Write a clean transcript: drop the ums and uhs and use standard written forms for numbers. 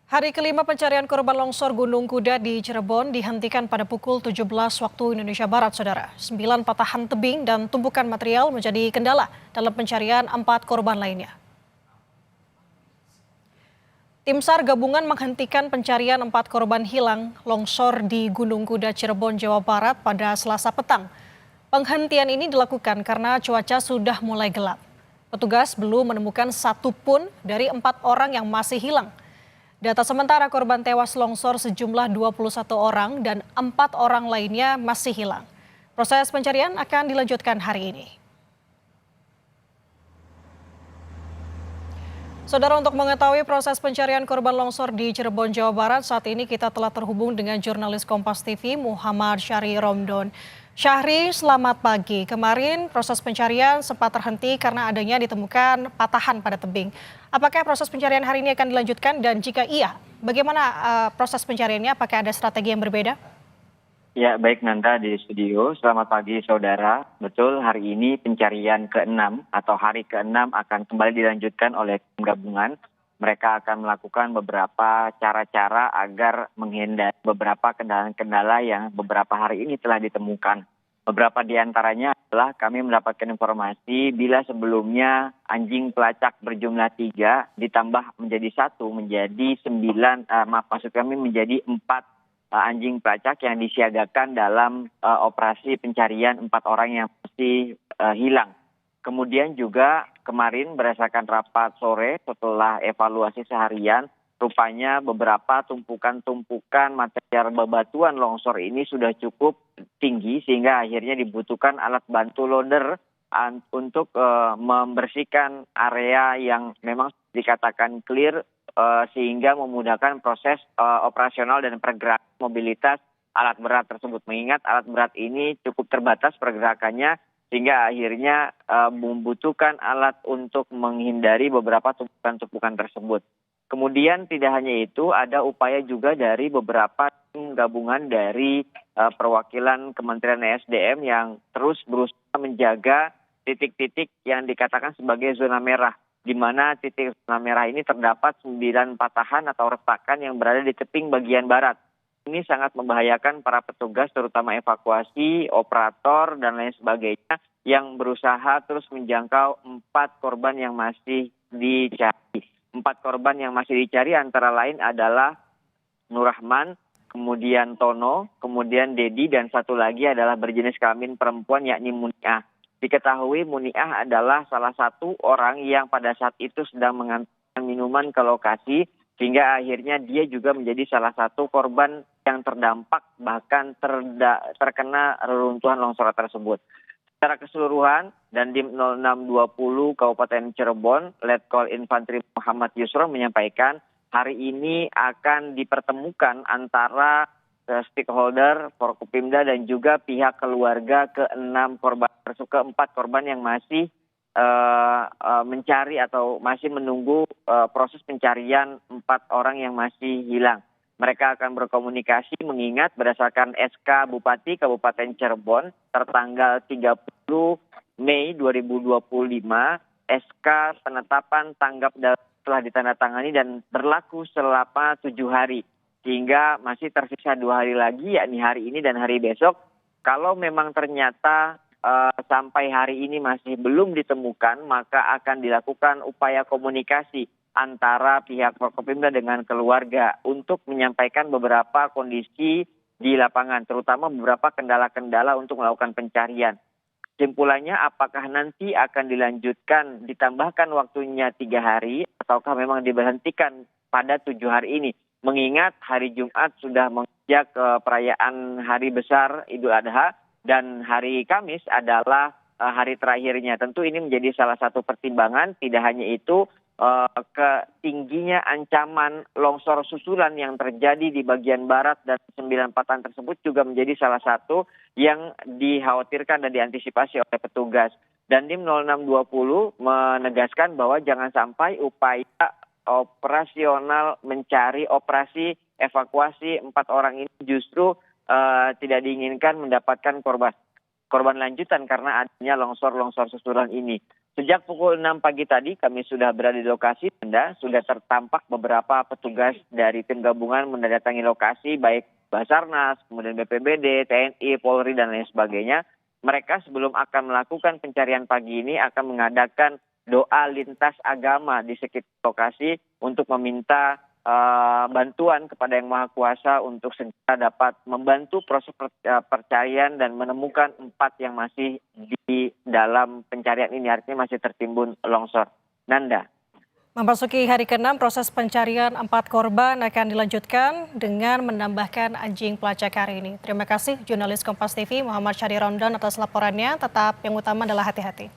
Hari kelima pencarian korban longsor Gunung Kuda di Cirebon dihentikan pada pukul 17 waktu Indonesia Barat, Saudara. 9 patahan tebing dan tumpukan material menjadi kendala dalam pencarian 4 korban lainnya. Tim SAR gabungan menghentikan pencarian 4 korban hilang longsor di Gunung Kuda Cirebon, Jawa Barat pada Selasa petang. Penghentian ini dilakukan karena cuaca sudah mulai gelap. Petugas belum menemukan satu pun dari 4 orang yang masih hilang. Data sementara korban tewas longsor sejumlah 21 orang dan 4 orang lainnya masih hilang. Proses pencarian akan dilanjutkan hari ini. Saudara, untuk mengetahui proses pencarian korban longsor di Cirebon, Jawa Barat, saat ini kita telah terhubung dengan jurnalis Kompas TV Muhammad Syahri Romdon. Syahri, selamat pagi. Kemarin proses pencarian sempat terhenti karena adanya ditemukan patahan pada tebing. Apakah proses pencarian hari ini akan dilanjutkan dan jika iya, bagaimana proses pencariannya? Apakah ada strategi yang berbeda? Ya, baik Nanda di studio. Selamat pagi saudara. Betul, hari ini pencarian ke-6 atau hari ke-6 akan kembali dilanjutkan oleh tim gabungan. Mereka akan melakukan beberapa cara-cara agar menghindari beberapa kendala-kendala yang beberapa hari ini telah ditemukan. Beberapa di antaranya adalah kami mendapatkan informasi bila sebelumnya anjing pelacak berjumlah 3 ditambah menjadi 1 menjadi 9, maksud kami menjadi 4 anjing pelacak yang disiagakan dalam operasi pencarian 4 orang yang masih hilang. Kemudian juga kemarin berdasarkan rapat sore setelah evaluasi seharian, rupanya beberapa tumpukan-tumpukan material bebatuan longsor ini sudah cukup tinggi sehingga akhirnya dibutuhkan alat bantu loader untuk membersihkan area yang memang dikatakan clear sehingga memudahkan proses operasional dan pergerakan mobilitas alat berat tersebut. Mengingat alat berat ini cukup terbatas pergerakannya sehingga akhirnya membutuhkan alat untuk menghindari beberapa tumpukan-tumpukan tersebut. Kemudian tidak hanya itu, ada upaya juga dari beberapa tim gabungan dari perwakilan Kementerian ESDM yang terus berusaha menjaga titik-titik yang dikatakan sebagai zona merah, di mana titik zona merah ini terdapat 9 patahan atau retakan yang berada di tebing bagian barat. Ini sangat membahayakan para petugas, terutama evakuasi, operator, dan lain sebagainya, yang berusaha terus menjangkau 4 korban yang masih dicari. 4 korban yang masih dicari antara lain adalah Nur Rahman, kemudian Tono, kemudian Dedi, dan satu lagi adalah berjenis kelamin perempuan yakni Muniah. Diketahui Muniah adalah salah satu orang yang pada saat itu sedang mengantarkan minuman ke lokasi, sehingga akhirnya dia juga menjadi salah satu korban yang terdampak bahkan terkena reruntuhan longsor tersebut. Secara keseluruhan, Dandim 0620 Kabupaten Cirebon, Letkol Infantri Muhammad Yusro menyampaikan hari ini akan dipertemukan antara stakeholder, Forkopimda dan juga pihak keluarga ke-6 korban, ke-4 korban yang masih mencari atau masih menunggu proses pencarian 4 orang yang masih hilang. Mereka akan berkomunikasi mengingat berdasarkan SK Bupati Kabupaten Cirebon tertanggal 30 Mei 2025, SK penetapan tanggap darurat telah ditandatangani dan berlaku selama 7 hari. Sehingga masih tersisa 2 hari lagi, yakni hari ini dan hari besok. Kalau memang ternyata sampai hari ini masih belum ditemukan, maka akan dilakukan upaya komunikasi antara pihak Forkopimda dengan keluarga untuk menyampaikan beberapa kondisi di lapangan, terutama beberapa kendala-kendala untuk melakukan pencarian. Kesimpulannya, apakah nanti akan dilanjutkan, ditambahkan waktunya 3 hari, ataukah memang diberhentikan pada 7 hari ini? Mengingat hari Jumat sudah menginjak perayaan hari besar Idul Adha dan hari Kamis adalah hari terakhirnya. Tentu ini menjadi salah satu pertimbangan. Tidak hanya itu, ketingginya ancaman longsor susulan yang terjadi di bagian barat dan 9 patahan tersebut juga menjadi salah satu yang dikhawatirkan dan diantisipasi oleh petugas. Dandim 0620 menegaskan bahwa jangan sampai upaya operasional mencari operasi evakuasi 4 orang ini justru tidak diinginkan mendapatkan korban lanjutan karena adanya longsor-longsor susulan ini. Sejak pukul 6 pagi tadi kami sudah berada di lokasi, Nanda. Sudah tertampak beberapa petugas dari tim gabungan mendatangi lokasi, baik Basarnas, kemudian BPBD, TNI, Polri, dan lain sebagainya. Mereka sebelum akan melakukan pencarian pagi ini akan mengadakan doa lintas agama di sekitar lokasi untuk meminta bantuan kepada Yang Maha Kuasa untuk segera dapat membantu proses pencarian dan menemukan 4 yang masih di dalam pencarian ini, artinya masih tertimbun longsor. Nanda. Memasuki hari ke-6, proses pencarian 4 korban akan dilanjutkan dengan menambahkan anjing pelacak hari ini. Terima kasih jurnalis Kompas TV Muhammad Syahri Romdan atas laporannya. Tetap yang utama adalah hati-hati.